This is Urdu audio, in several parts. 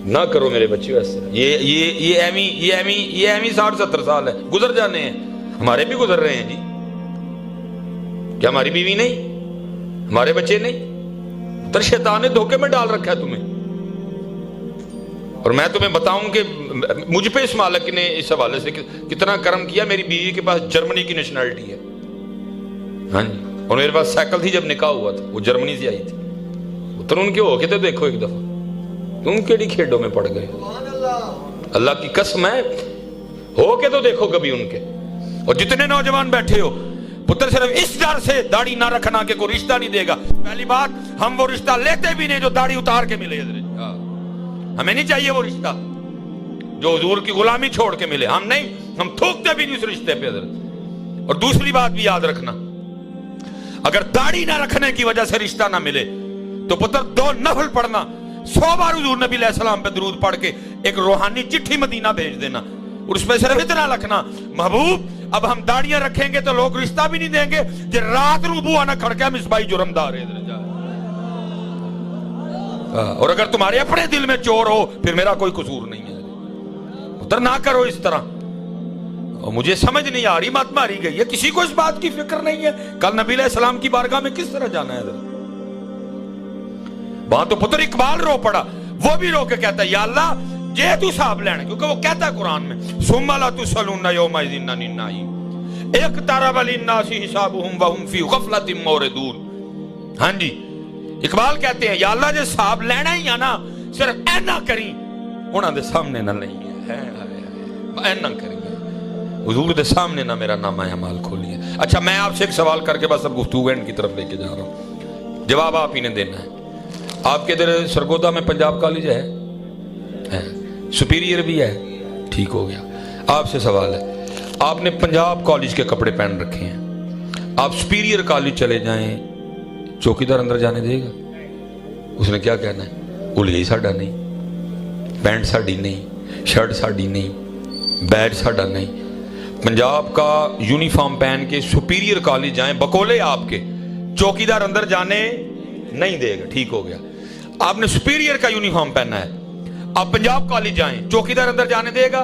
نہ کرو میرے بچے ایسے. یہ ایمی 60-70 سال ہے, گزر جانے ہیں. ہمارے بھی گزر رہے ہیں جی. کیا ہماری بیوی نہیں, ہمارے بچے نہیں؟ تو شیطان نے دھوکے میں ڈال رکھا ہے تمہیں. اور میں تمہیں بتاؤں کہ مجھ پہ اس مالک نے اس حوالے سے کتنا کرم کیا. میری بیوی کے پاس جرمنی کی نیشنلٹی ہے. ہاں جی. اور میرے پاس سائیکل تھی جب نکاح ہوا تھا, وہ جرمنی سے آئی تھی. تو ان کے ہو کے تو دیکھو ایک دفعہ, تم کیڑی کھیڈوں میں پڑ گئے. اللہ کی قسم ہے, ہو کے تو دیکھو کبھی ان کے. اور جتنے نوجوان بیٹھے ہو پتر, صرف اس ڈر سے داڑھی نہ رکھنا کہ کوئی رشتہ نہیں دے گا. پہلی بات, ہم وہ رشتہ لیتے بھی نہیں جو داڑھی اتار کے ملے. ہمیں نہیں چاہیے وہ رشتہ جو حضور کی غلامی چھوڑ کے ملے. ہم نہیں, ہم تھوکتے بھی نہیں اس رشتے پہ. اور دوسری بات بھی یاد رکھنا, اگر داڑھی نہ رکھنے کی وجہ سے رشتہ نہ ملے تو پتر 2 نفل پڑھنا, 100 بار حضور نبی علیہ السلام پہ درود پڑھ کے ایک روحانی چٹھی مدینہ بھیج دینا. اور اس میں صرف اتنا لکھنا, محبوب اب ہم داڑیاں رکھیں گے تو لوگ رشتہ بھی نہیں دیں گے, کہ رات نو بوا نہ کھڑ کے مصباحی جرمدار ہے. اور اگر تمہارے اپنے دل میں چور ہو پھر میرا کوئی قصور نہیں ہے. ادھر نہ کرو اس طرح. اور مجھے سمجھ نہیں آ رہی, مت ماری گئی ہے, کسی کو اس بات کی فکر نہیں ہے کل نبی علیہ السلام کی بارگاہ میں کس طرح جانا ہے. وہاں تو پتر اقبال رو پڑا, وہ بھی رو کے کہتا ہے یا اللہ جے تو حساب لینا, کیونکہ وہ کہتا ہے قرآن میں ثم لا تسألون یومئذ عن النعیم اقترب للناس حسابهم وهم فی غفلۃ موردون. ہاں جی, اقبال کہتے ہیں یا اللہ جے حساب لینا ہی ہے نا, صرف اینا کری انہاں دے سامنے نہ لئیے, اینا کری حضور دے سامنے نہ میرا نامہ اعمال کھولیے. اچھا, میں آپ سے ایک سوال کر کے بس اب گفتگو اینڈ کی طرف لے کے جا رہا ہوں, جواب آپ ہی نے دینا ہے. آپ کے ادھر سرگودا میں پنجاب کالج ہے, سپیریئر بھی ہے, ٹھیک ہو گیا. آپ سے سوال ہے, آپ نے پنجاب کالج کے کپڑے پہن رکھے ہیں, آپ سپیریئر کالج چلے جائیں, چوکیدار اندر جانے دے گا؟ اس نے کیا کہنا ہے, الیائی ساڈا نہیں, پینٹ ساڈی نہیں, شرٹ ساڈی نہیں, بیج ساڈا نہیں. پنجاب کا یونیفارم پہن کے سپیریئر کالج جائیں بکولے آپ کے, چوکیدار اندر جانے نہیں دے گا. ٹھیک ہو گیا. آپ نے سپیریئر کا یونیفارم پہننا ہے, آپ پنجاب کالج جائیں, چوکیدار اندر جانے دے گا؟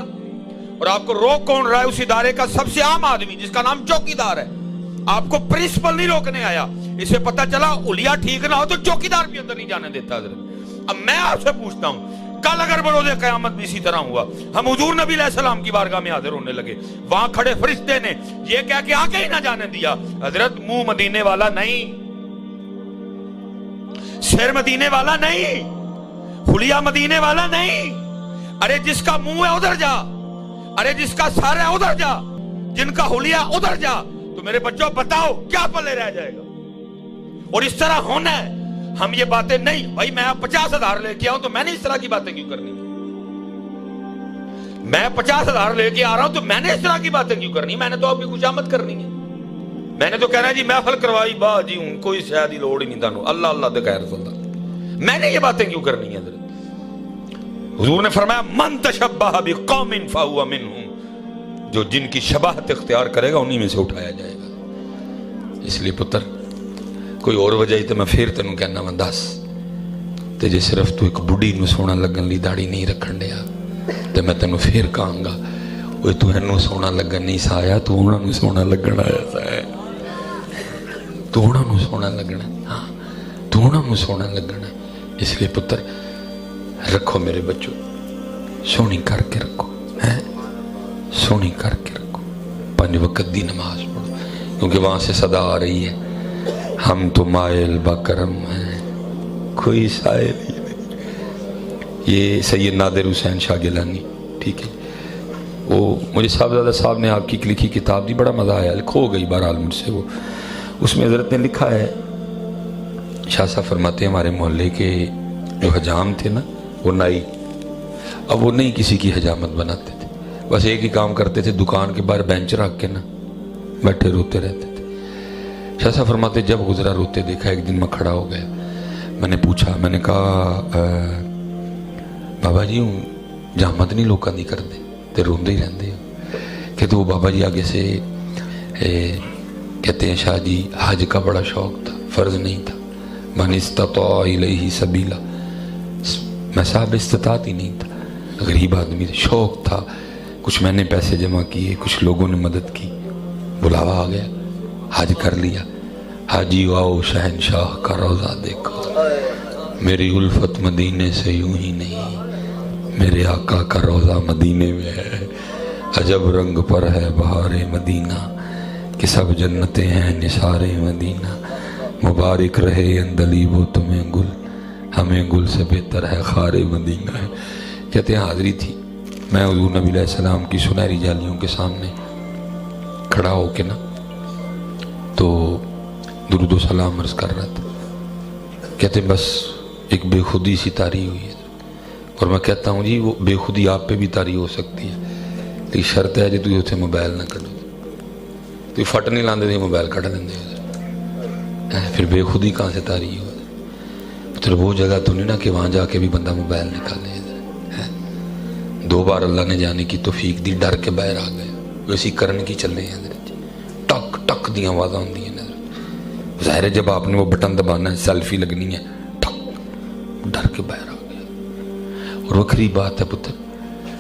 اور آپ کو روک کون رہا ہے؟ اس ادارے کا سب سے عام آدمی جس کا نام چوکیدار ہے. آپ کو پرنسپل نہیں روکنے آیا, اسے پتا چلا اولیا ٹھیک نہ ہو تو چوکیدار بھی اندر نہیں جانے دیتا. اب میں آپ سے پوچھتا ہوں, کل اگر بروز قیامت بھی اسی طرح ہوا, ہم حضور نبی علیہ السلام کی بارگاہ میں حاضر ہونے لگے, وہاں کھڑے فرشتے نے یہ کہہ کے آگے ہی نہ جانے دیا, حضرت منہ مدینے والا نہیں, سر مدینے والا نہیں, خلیا مدینے والا نہیں, ارے جس کا منہ ہے ادھر جا, ارے جس کا سر ہے ادھر جا, جن کا خلیا ادھر جا. تو میرے بچوں بتاؤ کیا پلے رہ جائے گا؟ اور اس طرح ہونا ہے. ہم یہ باتیں نہیں, بھائی میں 50,000 لے کے آؤں تو میں نے اس طرح کی باتیں کیوں کرنی ہے؟ میں 50,000 لے کے آ رہا ہوں تو میں نے اس طرح کی باتیں کیوں کرنی ہے؟ میں نے تو آپ کی خوشامد کرنی ہے. میں نے تو کہنا ہے جی محفل کروائی با جی ہوں, کوئی شاید ہی لوڑ ہی نہیں تھانو, اللہ اللہ دے خیر رسول اللہ. میں نے یہ باتیں کیوں کرنی ہے؟ حضور نے فرمایا من تشبہ بقوم فہو منہم, جو جن کی شباہت اختیار کرے گا انہی میں سے اٹھایا جائے گا. اس لیے پتر کوئی اور وجہ ہی تو میں پھر تینوں کہنا میں دس, تے جے صرف تو ایک بڑھی نو سونا لگن لی داڑھی نہیں رکھن دیا تے میں تینوں پھر کہاں گا وہ تو اینو سونا لگن نہیں سا آیا, تو انہوں نے سونا لگن آیا سا ہے, تو انہوں نے سونا لگنا, ہاں تو انہوں نے سونا لگنا. اس لیے پتر رکھو میرے بچوں, سونی کر کے رکھو, سونی کر کے رکھو, 5 وقت دی نماز پڑھو, کیونکہ وہاں سے صدا آ رہی ہے ہم تو مائل بکرم ہیں کوئی سائل ہی نہیں. یہ سید نادر حسین شاہ گیلانی, ٹھیک ہے, وہ مجھے صاحبزادہ صاحب نے آپ کی لکھی کتاب دی, بڑا مزہ آیا, کھو گئی بہرحال مجھ سے وہ. اس میں حضرت نے لکھا ہے, شاہ صاحب فرماتے ہیں ہمارے محلے کے جو حجام تھے نا وہ نائی, اب وہ نہیں کسی کی حجامت بناتے تھے, بس ایک ہی کام کرتے تھے, دکان کے باہر بینچ رکھ کے نا بیٹھے روتے رہتے تھے. شاہ صاحب فرماتے جب گزرا روتے دیکھا, ایک دن میں کھڑا ہو گیا, میں نے پوچھا, میں نے کہا بابا جی ہوں جامت نہیں لوکاں دی کردے تے روندے ہی رہندے ہو؟ کہ تو بابا جی آگے سے کہتے ہیں شاہ جی حج کا بڑا شوق تھا, فرض نہیں تھا, من استطاع الیہ سبیلا, میں صاحب استطاعت ہی نہیں تھا، غریب آدمی تھا، شوق تھا، کچھ میں نے پیسے جمع کیے، کچھ لوگوں نے مدد کی، بلاوا آ گیا، حج کر لیا۔ حاجی آؤ شہنشاہ کا روضہ دیکھو، میری الفت مدینے سے یوں ہی نہیں، میرے آقا کا روضہ مدینے میں ہے، عجب رنگ پر ہے بہار مدینہ، کہ سب جنتیں ہیں نثار مدینہ، مبارک رہے اندلیب و تمہیں گل، ہمیں گل سے بہتر ہے خار مدینہ ہے۔ کہتے ہیں حاضری تھی، میں حضور نبی علیہ السلام کی سنہری جالیوں کے سامنے کھڑا ہو کے نا تو درود و سلام عرض کر رہا تھا۔ کہتے ہیں بس ایک بے خودی سی طاری ہوئی ہے، اور میں کہتا ہوں جی وہ بے خودی آپ پہ بھی طاری ہو سکتی ہے، لیکن شرط ہے جی تو اتنے موبائل نہ کھڑو، تو فٹ نہیں لاندے تھے موبائل کھڑ لیندے ہو، پھر بے خودی کہاں سے طاری ہو؟ پھر وہ جگہ تو نہیں نا کہ وہاں جا کے بھی بندہ موبائل نکالے۔ 2 بار اللہ نے جانے کی توفیق دی، ڈر کے باہر آ گئے، ویسی کرن کی چل رہے ہیں، ٹک ٹک دی آوازاں ہوندی ہیں۔ ظاہر ہے جب آپ نے وہ بٹن دبانا ہے، سیلفی لگنی ہے، ٹک، ڈر کے باہر آ گیا۔ اور وکری بات ہے پتر،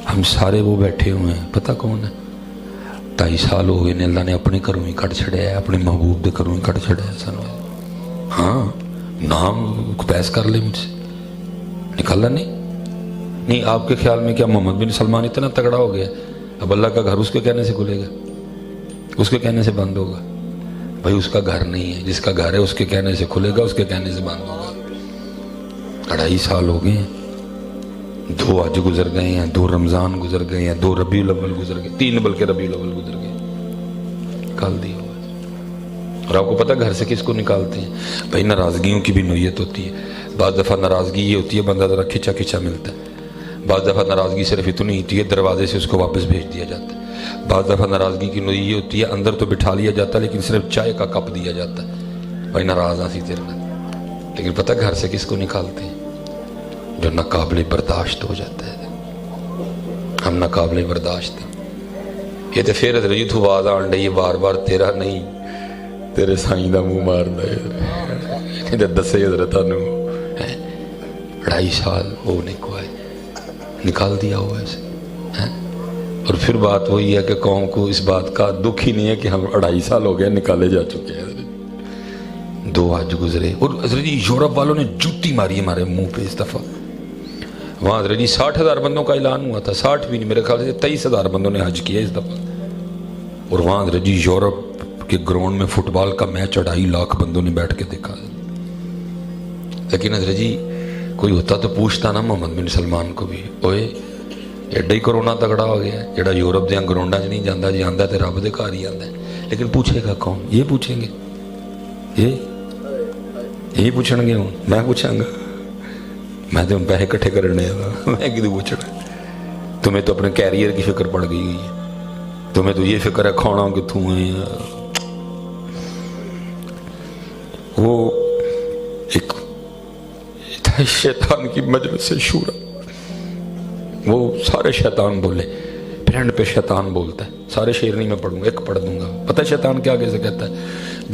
ہم سارے وہ بیٹھے ہوئے ہیں، پتہ کون ہے؟ 2.5 سال ہو گئے نے اللہ نے اپنے گھروں ہی کٹ چھڑیا ہے، اپنے محبوب دے گھروں ہی کٹ چھڑیا ہے سانو۔ ہاں نام پیس کر لے مجھ سے، نکالا نہیں۔ آپ کے خیال میں کیا محمد بن سلمان اتنا تگڑا ہو گیا اب اللہ کا گھر اس کے کہنے سے کھلے گا، اس کے کہنے سے بند ہوگا؟ بھائی اس کا گھر نہیں ہے، جس کا گھر ہے اس کے کہنے سے کھلے گا، اس کے کہنے سے بند ہوگا۔ 2.5 سال ہو گئے ہیں، 2 حج گزر گئے ہیں، 2 رمضان گزر گئے ہیں، 2 ربیع الاول گزر گئے، 3 بلکہ ربیع الاول گزر گئے، نکال دی ہوا۔ اور آپ کو پتہ گھر سے کس کو نکالتے ہیں؟ بھائی ناراضگیوں کی بھی نوعیت ہوتی ہے، بعض دفعہ ناراضگی یہ ہوتی ہے بندہ ذرا کھچا کھچا ملتا ہے، بعض دفعہ ناراضگی صرف اتنی ہوتی ہے دروازے سے اس کو واپس بھیج دیا جاتا ہے، بعض دفعہ ناراضگی کی نوعیت یہ ہوتی ہے اندر تو بٹھا لیا جاتا ہے لیکن صرف چائے کا کپ دیا جاتا ہے، بھائی ناراض آسی تیرے نہ۔ لیکن پتہ گھر سے کس کو نکالتے ہیں؟ جو ناقابل برداشت ہو جاتا ہے۔ ہم ناقابل برداشت ہیں، یہ تو پھر حضرت جی تو آواز آن رہی ہے بار بار، تیرا نہیں تیرے سائیں دا منہ مارنا ہے، دسے حضرت نو 2.5 سال وہ نکال دیا ہوا ایسے۔ اور پھر بات وہی ہے کہ قوم کو اس بات کا دکھ ہی نہیں ہے کہ ہم 2.5 سال ہو گئے نکالے جا چکے ہیں، 2 حج گزرے۔ اور حضرت جی یورپ والوں نے جوتی ماری ہمارے منہ پہ اس دفعہ، وہاں حضرت جی 60,000 بندوں کا اعلان ہوا تھا، 60 بھی نہیں، میرے خیال سے 23,000 بندوں نے حج کیا اس دفعہ۔ اور وہاں حضرت جی یورپ کے گراؤنڈ میں فٹ بال کا میچ 2.5 لاکھ بندوں نے بیٹھ کے دیکھا۔ لیکن حضرت جی کوئی ہوتا تو پوچھتا نا محمد بن سلمان کو بھی، اوئے ایڈا ہی کرونا تگڑا ہو گیا ہے جڑا یورپ دیا گراؤنڈاں چ نہیں جانا، جی آندا تے رب دے گھر ہی آندا ہے۔ لیکن پوچھے گا کون؟ یہ پوچھیں گے، یہ پوچھیں گے، ہوں میں پوچھاں گا، میں تو پیسے کٹھے کرنے میں کدھر پوچھنا؟ تمہیں تو اپنے کیریئر کی فکر پڑ گئی ہے، تمہیں تو یہ فکر ہے کھانا کتوں ہے۔ وہ ایک شیطان کی مجلس شورا، وہ سارے شیطان بولے، پھرنڈ پہ شیطان بولتا ہے، سارے شعر نہیں میں پڑھوں گا، ایک پڑھ دوں گا۔ پتہ ہے شیطان کیا کیسے کہتا ہے؟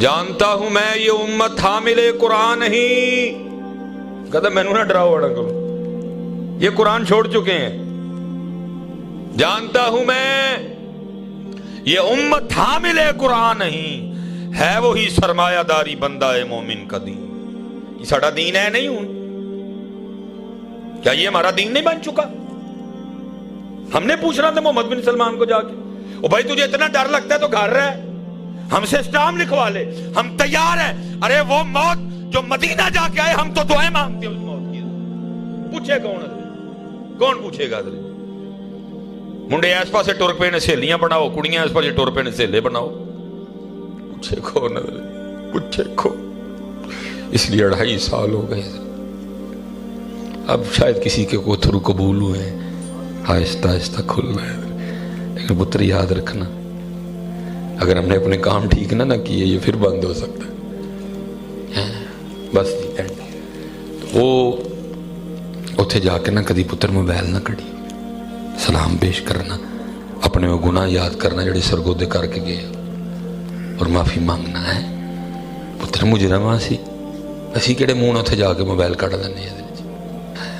جانتا ہوں میں یہ امت حامل قرآن نہیں، کہتا میں نہ ڈراؤ اڑا کرو، یہ قرآن چھوڑ چکے ہیں۔ جانتا ہوں میں یہ امت حامل قرآن نہیں، ہے وہی سرمایہ داری بندہ مومن کا دین۔ یہ ساڑا دین ہے نہیں ہوں؟ کیا یہ ہمارا دین نہیں بن چکا؟ ہم نے پوچھنا تھا محمد بن سلمان کو جا کے، او بھائی تجھے اتنا ڈر لگتا ہے تو گھر رہ، ہم سے اسٹام لکھوا لے، ہم تیار ہیں۔ ارے وہ موت جو مدینہ جا کے آئے، ہم تو دعائیں مانگتے ہیں اس موت کی۔ پوچھے کون ہے؟ کون پوچھے گا؟ منڈے اس پاسے ٹور پہ نے سہیلیاں بناؤ، کڑیاں اس پاسے ٹور پہ نے سہیلے بناؤ، پوچھے کون ہے؟ پوچھے کون؟ اس لیے 2.5 سال ہو گئے، اب شاید کسی کے کو تھرو قبول ہوئے ہیں، آہستہ آہستہ کھل رہا ہے۔ لیکن پتر یاد رکھنا، اگر ہم نے اپنے کام ٹھیک نہ کیے یہ پھر بند ہو سکتا ہے۔ بس وہ اتھے جا کے نہ کدی پتر موبائل نہ کڑی، سلام پیش کرنا، اپنے وہ گناہ یاد کرنا جڑے سرگودے کر کے گئے، اور معافی مانگنا ہے۔ پتر مجرم سی اسی کہڑے منہ اتھے جا کے موبائل کٹ لینے،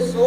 100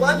5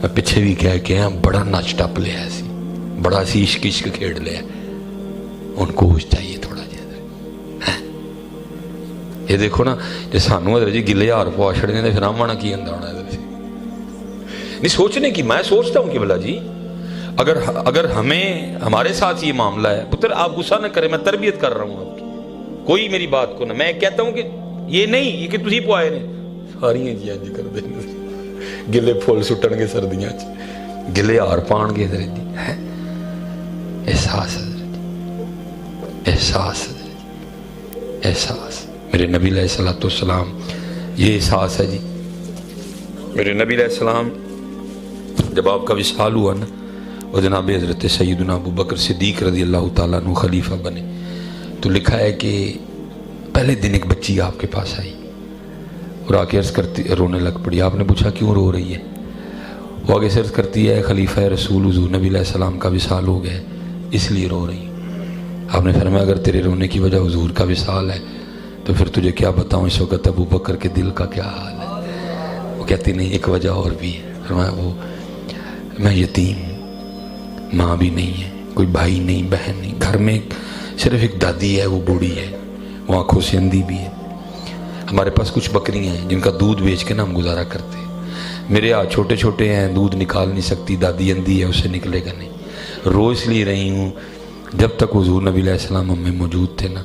میں پیچھے بھی کہہ کے بڑا نچ ٹپ لیا سی، بڑا سی عشق عشق کھیڑ لیا، ان کو ہوش چاہیے تھوڑا جہا۔ یہ دیکھو نا جی سانو حضرت جی گلے ہار پوا چھڑنے دے پھر آمانا کی اندر ہونا ہے نہیں سوچنے کی۔ میں سوچتا ہوں کہ بلا جی اگر ہمیں ہمارے ساتھ یہ معاملہ ہے، پتر آپ غصہ نہ کریں، میں تربیت کر رہا ہوں آپ کی، کوئی میری بات کو نہ، میں کہتا ہوں کہ یہ نہیں یہ کہ تسی پوائے نے ساریاں جی انج کر دیں گلے پھول سٹن گے سردیاں چ، گلے ہار پان گے حضرت جی، احساس حضرت جی، احساس حضرت جی، احساس۔ میرے نبی علیہ السلام یہ احساس ہے جی۔ میرے نبی علیہ السلام جب آپ کا وصال ہوا نا، وہ جناب حضرت سیدنا ابو بکر صدیق رضی اللہ تعالیٰ عنہ خلیفہ بنے، تو لکھا ہے کہ پہلے دن ایک بچی آپ کے پاس آئی اور آ کے عرض کرتی رونے لگ پڑی۔ آپ نے پوچھا کیوں رو رہی ہے؟ وہ آگے سے عرض کرتی ہے خلیفہ رسول حضور نبی علیہ السلام کا وصال ہو گیا ہے اس لیے رو رہی ہوں۔ آپ نے فرمایا اگر تیرے رونے کی وجہ حضور کا وصال ہے تو پھر تجھے کیا بتاؤں اس وقت ابو بکر کے دل کا کیا حال ہے۔ وہ کہتی نہیں ایک وجہ اور بھی ہے۔ فرمایا وہ میں یتیم ہوں، ماں بھی نہیں ہے، کوئی بھائی نہیں بہن نہیں، گھر میں صرف ایک دادی ہے، وہ بوڑھی ہے، وہ آنکھوں سے اندھی بھی ہے، ہمارے پاس کچھ بکریاں ہیں جن کا دودھ بیچ کے نا ہم گزارا کرتے ہیں، میرے ہاتھ چھوٹے چھوٹے ہیں دودھ نکال نہیں سکتی، دادی اندھی ہے اسے نکلے گا نہیں۔ رو اس لیے رہی ہوں جب تک حضور نبی علیہ السلام ہمیں موجود تھے نا،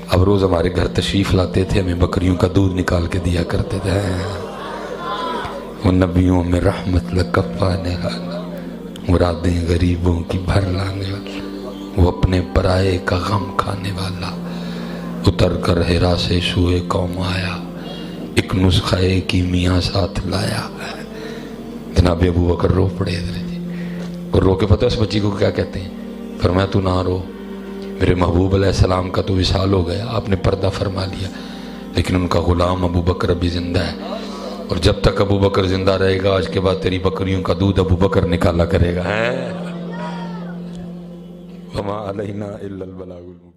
اب روز ہمارے گھر تشریف لاتے تھے، ہمیں بکریوں کا دودھ نکال کے دیا کرتے تھے۔ وہ نبیوں میں رحمت لکفانے والا، مرادیں غریبوں کی بھر لانے والا، وہ اپنے پرائے کا غم کھانے والا، اتر کر ہرا سے سوئے قوم آیا، ایک نسخہ کی میاں ساتھ لایا۔ جناب ابو بکر رو پڑے حضرت جی، اور رو کے پتہ اس بچی کو کیا کہتے ہیں؟ فرمایا تو نہ رو، میرے محبوب علیہ السلام کا تو وصال ہو گیا، آپ نے پردہ فرما لیا، لیکن ان کا غلام ابو بکر ابھی زندہ ہے، اور جب تک ابو بکر زندہ رہے گا آج کے بعد تیری بکریوں کا دودھ ابو بکر نکالا کرے گا۔ وما علینا الا البلاغ المبین۔